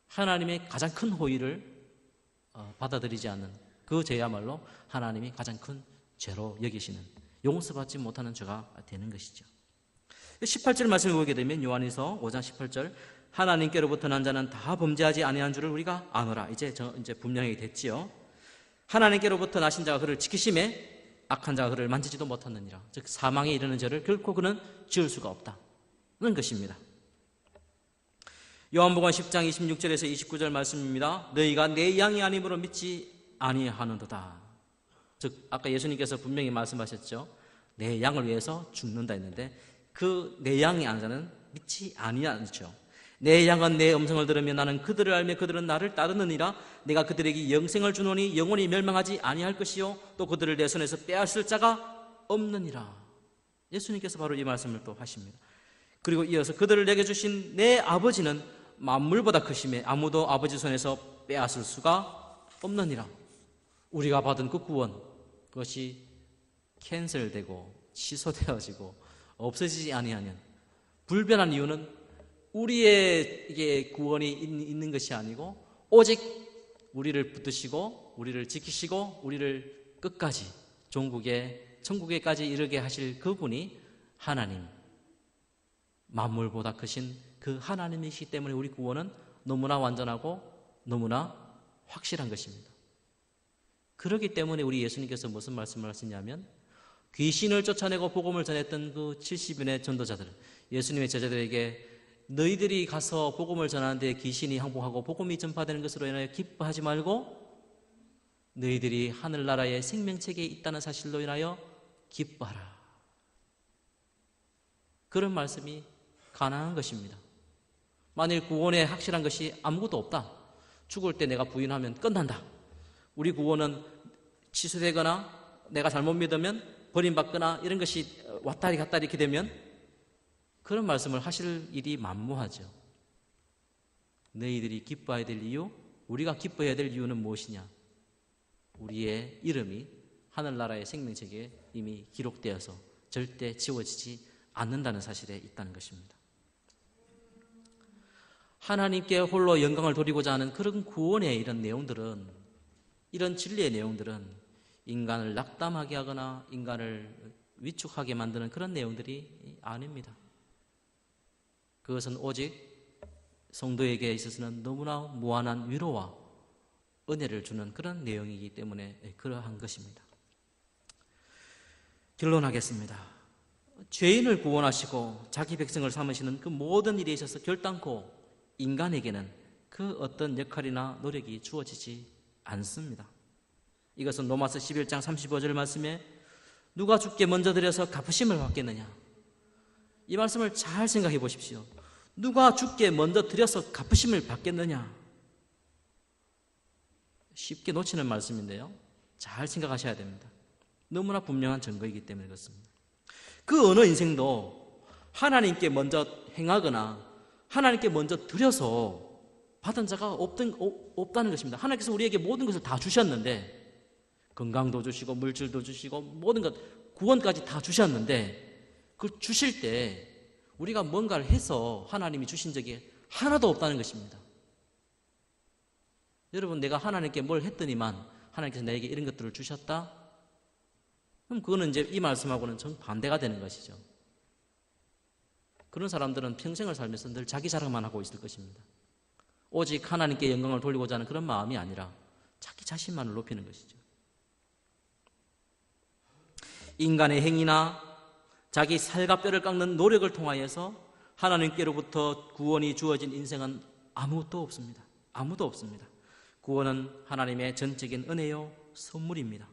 하나님의 가장 큰 호의를 받아들이지 않는 그 죄야말로 하나님이 가장 큰 죄로 여기시는, 용서받지 못하는 죄가 되는 것이죠. 18절 말씀을 보게 되면 요한일서 5장 18절 하나님께로부터 난 자는 다 범죄하지 아니한 줄을 우리가 아노라. 이제 분명히 됐지요. 하나님께로부터 나신 자가 그를 지키심에 악한 자가 그를 만지지도 못하느니라. 즉 사망에 이르는 죄를 결코 그는 지을 수가 없다는 것입니다. 요한복음 10장 26절에서 29절 말씀입니다. 너희가 내 양이 아님으로 믿지 아니하는도다. 즉 아까 예수님께서 분명히 말씀하셨죠. 내 양을 위해서 죽는다 했는데 그 내 양의 아는 자는 믿지 아니하죠. 내 양은 내 음성을 들으며 나는 그들을 알며 그들은 나를 따르느니라. 내가 그들에게 영생을 주노니 영원히 멸망하지 아니할 것이요 또 그들을 내 손에서 빼앗을 자가 없느니라. 예수님께서 바로 이 말씀을 또 하십니다. 그리고 이어서 그들을 내게 주신 내 아버지는 만물보다 크심에 아무도 아버지 손에서 빼앗을 수가 없느니라. 우리가 받은 그 구원, 그것이 캔슬되고 취소되어지고 없어지지 아니하면 불변한 이유는 우리의 이게 구원이 있는 것이 아니고 오직 우리를 붙드시고 우리를 지키시고 우리를 끝까지 천국에까지 이르게 하실 그분이 하나님, 만물보다 크신 그 하나님이시기 때문에 우리 구원은 너무나 완전하고 너무나 확실한 것입니다. 그렇기 때문에 우리 예수님께서 무슨 말씀을 하시냐면 귀신을 쫓아내고 복음을 전했던 그 70인의 전도자들, 예수님의 제자들에게 너희들이 가서 복음을 전하는데 귀신이 항복하고 복음이 전파되는 것으로 인하여 기뻐하지 말고 너희들이 하늘나라의 생명책에 있다는 사실로 인하여 기뻐하라. 그런 말씀이 가능한 것입니다. 만일 구원에 확실한 것이 아무것도 없다. 죽을 때 내가 부인하면 끝난다. 우리 구원은 취소되거나 내가 잘못 믿으면 버림받거나 이런 것이 왔다리 갔다리 이렇게 되면 그런 말씀을 하실 일이 만무하죠. 너희들이 기뻐해야 될 이유, 우리가 기뻐해야 될 이유는 무엇이냐? 우리의 이름이 하늘나라의 생명책에 이미 기록되어서 절대 지워지지 않는다는 사실에 있다는 것입니다. 하나님께 홀로 영광을 돌리고자 하는 그런 구원의 이런 내용들은, 이런 진리의 내용들은 인간을 낙담하게 하거나 인간을 위축하게 만드는 그런 내용들이 아닙니다. 그것은 오직 성도에게 있어서는 너무나 무한한 위로와 은혜를 주는 그런 내용이기 때문에 그러한 것입니다. 결론하겠습니다. 죄인을 구원하시고 자기 백성을 삼으시는 그 모든 일에 있어서 결단코 인간에게는 그 어떤 역할이나 노력이 주어지지 않습니다. 이것은 로마서 11장 35절 말씀에 누가 주께 먼저 드려서 갚으심을 받겠느냐? 이 말씀을 잘 생각해 보십시오. 누가 주께 먼저 드려서 갚으심을 받겠느냐? 쉽게 놓치는 말씀인데요. 잘 생각하셔야 됩니다. 너무나 분명한 증거이기 때문에 그렇습니다. 그 어느 인생도 하나님께 먼저 행하거나 하나님께 먼저 드려서 받은 자가 없다는 것입니다. 하나님께서 우리에게 모든 것을 다 주셨는데 건강도 주시고 물질도 주시고 모든 것 구원까지 다 주셨는데 그걸 주실 때 우리가 뭔가를 해서 하나님이 주신 적이 하나도 없다는 것입니다. 여러분, 내가 하나님께 뭘 했더니만 하나님께서 나에게 이런 것들을 주셨다? 그럼 그거는 이제 이 말씀하고는 정반대가 되는 것이죠. 그런 사람들은 평생을 살면서 늘 자기 자랑만 하고 있을 것입니다. 오직 하나님께 영광을 돌리고자 하는 그런 마음이 아니라 자기 자신만을 높이는 것이죠. 인간의 행위나 자기 살과 뼈를 깎는 노력을 통하여서 하나님께로부터 구원이 주어진 인생은 아무것도 없습니다. 아무도 없습니다. 구원은 하나님의 전적인 은혜요 선물입니다.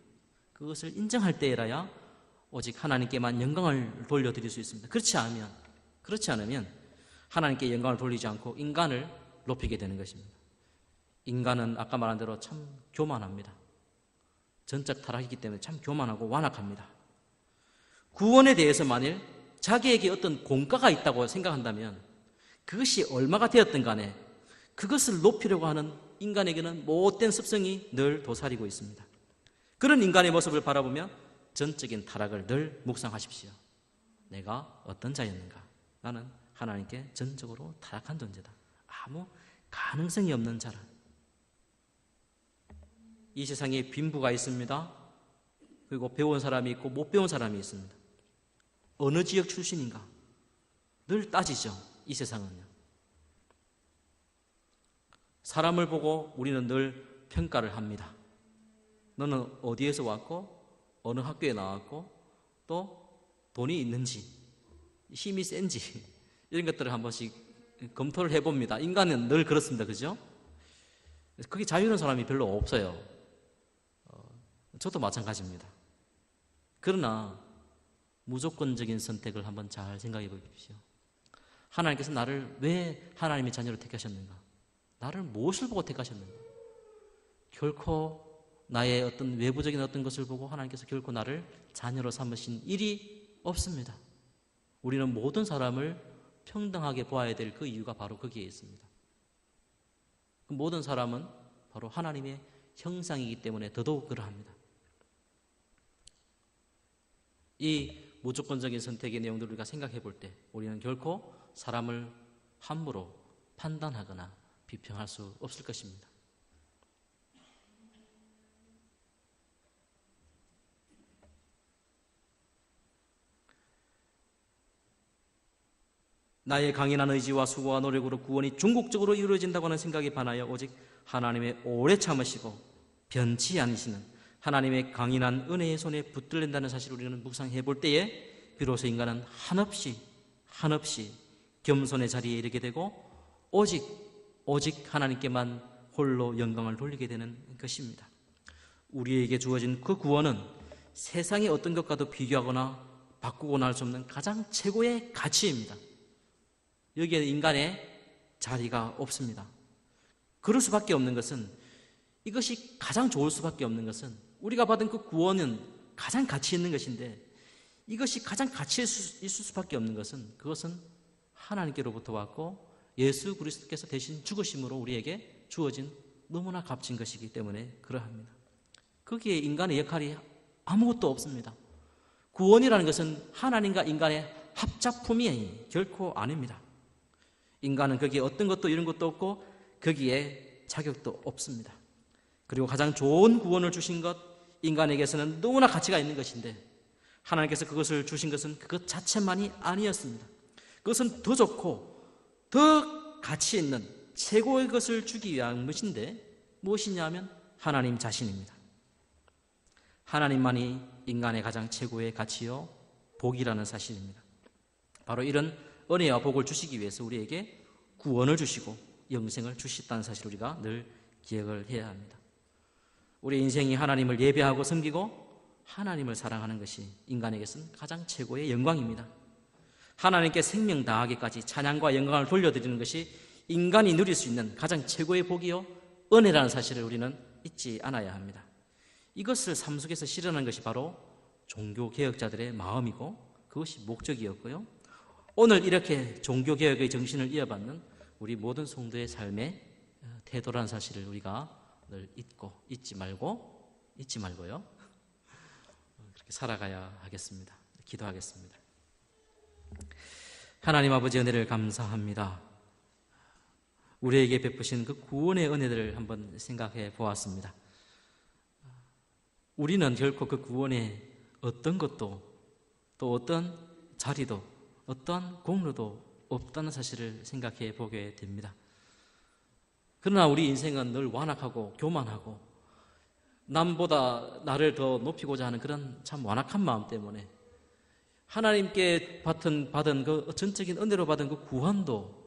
그것을 인정할 때에라야 오직 하나님께만 영광을 돌려드릴 수 있습니다. 그렇지 않으면 하나님께 영광을 돌리지 않고 인간을 높이게 되는 것입니다. 인간은 아까 말한 대로 참 교만합니다. 전적 타락이기 때문에 참 교만하고 완악합니다. 구원에 대해서 만일 자기에게 어떤 공과가 있다고 생각한다면 그것이 얼마가 되었든 간에 그것을 높이려고 하는 인간에게는 못된 습성이 늘 도사리고 있습니다. 그런 인간의 모습을 바라보며 전적인 타락을 늘 묵상하십시오. 내가 어떤 자였는가? 나는 하나님께 전적으로 타락한 존재다. 아무 가능성이 없는 자라. 이 세상에 빈부가 있습니다. 그리고 배운 사람이 있고 못 배운 사람이 있습니다. 어느 지역 출신인가? 늘 따지죠. 이 세상은요. 사람을 보고 우리는 늘 평가를 합니다. 너는 어디에서 왔고 어느 학교에 나왔고 또 돈이 있는지 힘이 센지 이런 것들을 한 번씩 검토를 해봅니다. 인간은 늘 그렇습니다. 그죠? 그게 자유로운 사람이 별로 없어요. 저도 마찬가지입니다. 그러나 무조건적인 선택을 한번 잘 생각해 보십시오. 하나님께서 나를 왜 하나님의 자녀로 택하셨는가? 나를 무엇을 보고 택하셨는가? 결코 나의 어떤 외부적인 어떤 것을 보고 하나님께서 결코 나를 자녀로 삼으신 일이 없습니다. 우리는 모든 사람을 평등하게 보아야 될 그 이유가 바로 거기에 있습니다. 그 모든 사람은 바로 하나님의 형상이기 때문에 더더욱 그러합니다. 이 무조건적인 선택의 내용들을 우리가 생각해 볼 때 우리는 결코 사람을 함부로 판단하거나 비평할 수 없을 것입니다. 나의 강인한 의지와 수고와 노력으로 구원이 궁극적으로 이루어진다고 하는 생각에 반하여 오직 하나님의 오래 참으시고 변치 않으시는 하나님의 강인한 은혜의 손에 붙들린다는 사실을 우리는 묵상해 볼 때에 비로소 인간은 한없이 겸손의 자리에 이르게 되고 오직 하나님께만 홀로 영광을 돌리게 되는 것입니다. 우리에게 주어진 그 구원은 세상의 어떤 것과도 비교하거나 바꾸거나 할 수 없는 가장 최고의 가치입니다. 여기에 인간의 자리가 없습니다. 그럴 수밖에 없는 것은, 이것이 가장 좋을 수밖에 없는 것은, 우리가 받은 그 구원은 가장 가치 있는 것인데, 이것이 가장 가치 있을 수밖에 없는 것은, 그것은 하나님께로부터 왔고 예수 그리스도께서 대신 죽으심으로 우리에게 주어진 너무나 값진 것이기 때문에 그러합니다. 거기에 인간의 역할이 아무것도 없습니다. 구원이라는 것은 하나님과 인간의 합작품이 결코 아닙니다. 인간은 거기에 어떤 것도 이런 것도 없고 거기에 자격도 없습니다. 그리고 가장 좋은 구원을 주신 것, 인간에게서는 너무나 가치가 있는 것인데 하나님께서 그것을 주신 것은 그것 자체만이 아니었습니다. 그것은 더 좋고 더 가치 있는 최고의 것을 주기 위한 것인데 무엇이냐 하면 하나님 자신입니다. 하나님만이 인간의 가장 최고의 가치요 복이라는 사실입니다. 바로 이런 은혜와 복을 주시기 위해서 우리에게 구원을 주시고 영생을 주셨다는 사실을 우리가 늘 기억을 해야 합니다. 우리 인생이 하나님을 예배하고 섬기고 하나님을 사랑하는 것이 인간에게서는 가장 최고의 영광입니다. 하나님께 생명 다하기까지 찬양과 영광을 돌려드리는 것이 인간이 누릴 수 있는 가장 최고의 복이요 은혜라는 사실을 우리는 잊지 않아야 합니다. 이것을 삶 속에서 실현하는 것이 바로 종교개혁자들의 마음이고 그것이 목적이었고요, 오늘 이렇게 종교개혁의 정신을 이어받는 우리 모든 성도의 삶의 태도라는 사실을 우리가 늘 잊지 말고요 그렇게 살아가야 하겠습니다. 기도하겠습니다. 하나님 아버지, 은혜를 감사합니다. 우리에게 베푸신 그 구원의 은혜들을 한번 생각해 보았습니다. 우리는 결코 그 구원의 어떤 것도 또 어떤 자리도 어떤 공로도 없다는 사실을 생각해 보게 됩니다. 그러나 우리 인생은 늘 완악하고 교만하고 남보다 나를 더 높이고자 하는 그런 참 완악한 마음 때문에 하나님께 받은 그 전적인 은혜로 받은 그 구원도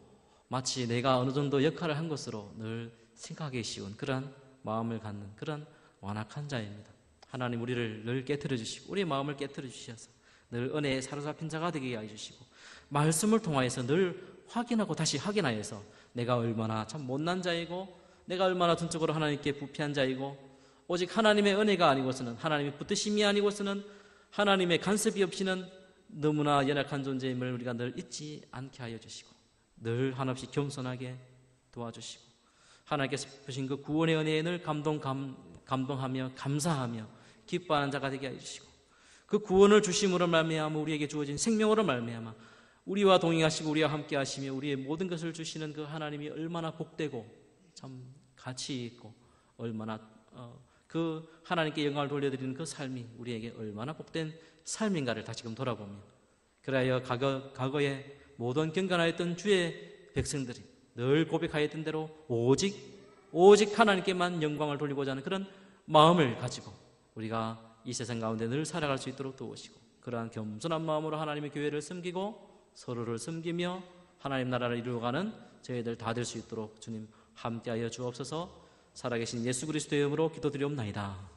마치 내가 어느 정도 역할을 한 것으로 늘 생각하기 쉬운 그런 마음을 갖는 그런 완악한 자입니다. 하나님, 우리를 늘 깨트려 주시고 우리의 마음을 깨트려 주셔서 늘 은혜에 사로잡힌 자가 되게 해주시고 말씀을 통하여서 늘 확인하고 다시 확인하여서 내가 얼마나 참 못난 자이고 내가 얼마나 전적으로 하나님께 부패한 자이고 오직 하나님의 은혜가 아니고서는 하나님의 붙드심이 아니고서는 하나님의 간섭이 없이는 너무나 연약한 존재임을 우리가 늘 잊지 않게 하여 주시고 늘 한없이 겸손하게 도와주시고 하나님께서 주신 그 구원의 은혜에 늘 감동하며 감사하며 기뻐하는 자가 되게 해주시고 그 구원을 주심으로 말미암아 우리에게 주어진 생명으로 말미암아 우리와 동행하시고 우리와 함께 하시며 우리의 모든 것을 주시는 그 하나님이 얼마나 복되고 참 가치 있고 얼마나 그 하나님께 영광을 돌려드리는 그 삶이 우리에게 얼마나 복된 삶인가를 다시금 돌아보며 그래야 과거에 모든 경건하였던 주의 백성들이 늘 고백하였던 대로 오직 하나님께만 영광을 돌리고자 하는 그런 마음을 가지고 우리가 이 세상 가운데 늘 살아갈 수 있도록 도우시고 그러한 겸손한 마음으로 하나님의 교회를 섬기고 서로를 섬기며 하나님 나라를 이루어가는 저희들 다 될 수 있도록 주님 함께하여 주옵소서. 살아계신 예수 그리스도의 이름으로 기도드리옵나이다.